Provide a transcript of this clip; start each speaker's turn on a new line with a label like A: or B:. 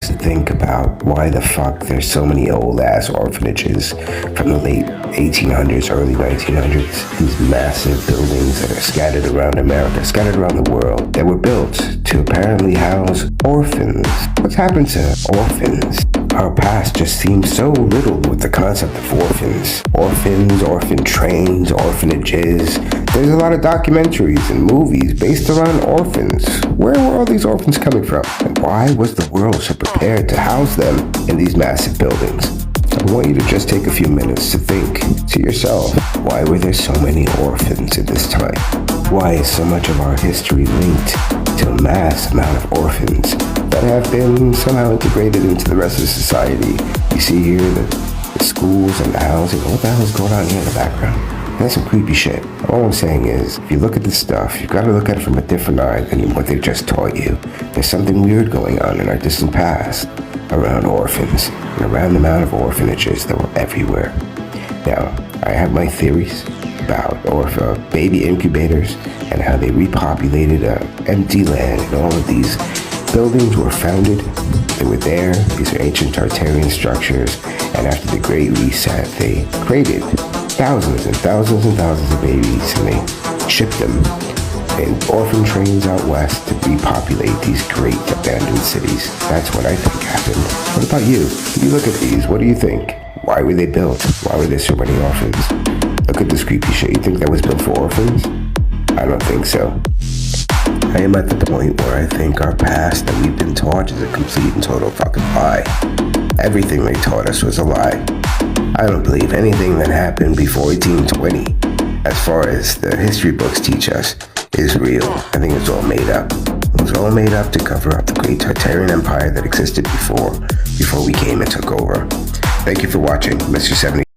A: to think about why the fuck there's so many old-ass orphanages from the late 1800s, early 1900s. These massive buildings that are scattered around America, scattered around the world, that were built to apparently house orphans. What's happened to orphans? Our past just seems so riddled with the concept of orphans. Orphans, orphan trains, orphanages. There's a lot of documentaries and movies based around orphans. Where were all these orphans coming from? And why was the world so prepared to house them in these massive buildings? I want you to just take a few minutes to think to yourself, why were there so many orphans at this time? Why is so much of our history linked to a mass amount of orphans that have been somehow integrated into the rest of society? You see here the schools and the housing. What the hell is going on here in the background? That's some creepy shit. All I'm saying is, if you look at this stuff, you've got to look at it from a different eye than what they just taught you. There's something weird going on in our distant past around orphans and around the amount of orphanages that were everywhere. Now, I have my theories about baby incubators and how they repopulated empty land, and all of these buildings were founded. They were there. These are ancient Tartarian structures, and after the Great Reset, they created thousands and thousands and thousands of babies, and they shipped them in orphan trains out west to repopulate these great abandoned cities. That's what I think happened. What about you? When you look at these, what do you think? Why were they built? Why were there so many orphans? Look at this creepy shit. You think that was built for orphans? I don't think so. I am at the point where I think our past that we've been taught is a complete and total fucking lie. Everything they taught us was a lie. I don't believe anything that happened before 1820, as far as the history books teach us, is real. I think it's all made up. It was all made up to cover up the great Tartarian Empire that existed before we came and took over. Thank you for watching, Mr. 70.